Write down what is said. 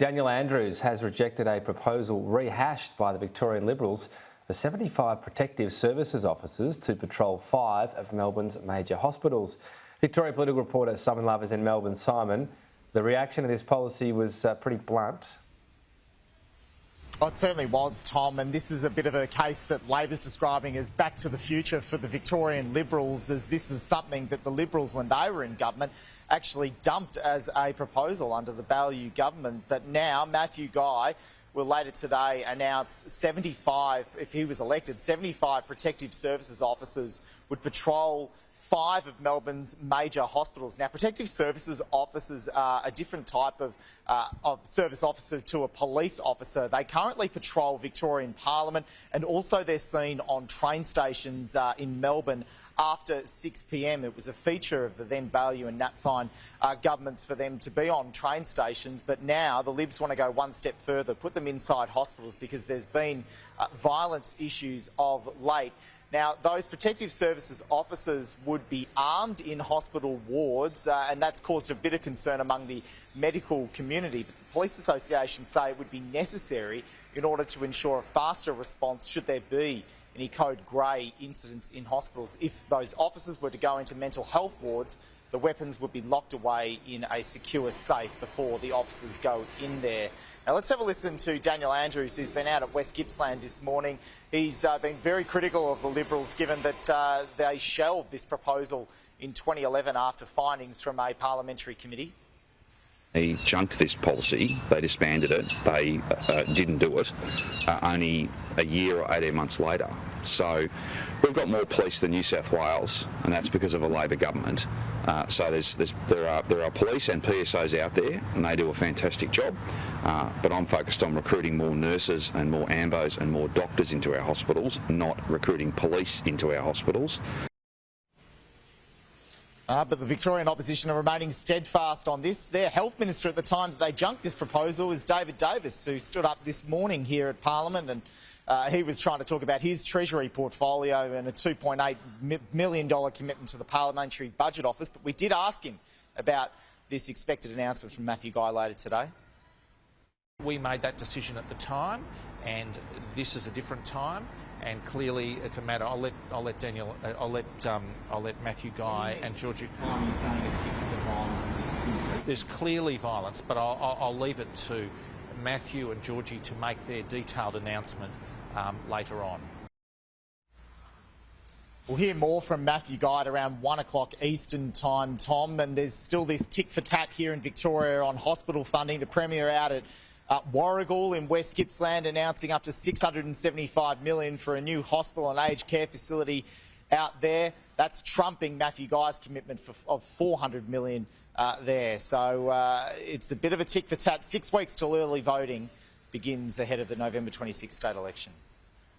Danial Andrews has rejected a proposal rehashed by the Victorian Liberals for 75 protective services officers to patrol 5 of Melbourne's major hospitals. Victoria political reporter Simon Love is in Melbourne. Simon, the reaction to this policy was pretty blunt. Oh, it certainly was, Tom, and this is a bit of a case that Labor's describing as back to the future for the Victorian Liberals, as this is something that the Liberals, when they were in government, actually dumped as a proposal under the Baillieu government. But now Matthew Guy will later today announce 75, if he was elected, 75 protective services officers would patrol 5 of Melbourne's major hospitals. Now, protective services officers are a different type of service officer to a police officer. They currently patrol Victorian Parliament, and also they're seen on train stations in Melbourne after 6 p.m. It was a feature of the then Baillieu and Napthine governments for them to be on train stations, but now the Libs want to go one step further, put them inside hospitals, because there's been violence issues of late. Now, those protective services officers would be armed in hospital wards, and that's caused a bit of concern among the medical community. But the Police Association say it would be necessary in order to ensure a faster response should there be any code grey incidents in hospitals. If those officers were to go into mental health wards, the weapons would be locked away in a secure safe before the officers go in there. Now, let's have a listen to Danial Andrews, who's been out at West Gippsland this morning. He's been very critical of the Liberals, given that they shelved this proposal in 2011 after findings from a parliamentary committee. They junked this policy, they disbanded it, they didn't do it only a year or 18 months later. So we've got more police than New South Wales, and that's because of a Labor government. So there are police and PSOs out there, and they do a fantastic job. But I'm focused on recruiting more nurses and more ambos and more doctors into our hospitals, not recruiting police into our hospitals. But the Victorian opposition are remaining steadfast on this. Their health minister at the time that they junked this proposal was David Davis, who stood up this morning here at Parliament, and he was trying to talk about his Treasury portfolio and a $2.8 million commitment to the Parliamentary Budget Office. But we did ask him about this expected announcement from Matthew Guy later today. We made that decision at the time, and this is a different time. And clearly, it's a matter. I'll let Matthew Guy and Georgie. There's clearly violence, but I'll leave it to Matthew and Georgie to make their detailed announcement later on. We'll hear more from Matthew Guy at around 1 o'clock Eastern time, Tom. And there's still this tick for tat here in Victoria on hospital funding. The Premier out at Warragul in West Gippsland announcing up to $675 million for a new hospital and aged care facility out there. That's trumping Matthew Guy's commitment of $400 million there. So it's a bit of a tick for tat. 6 weeks till early voting begins ahead of the November 26th state election.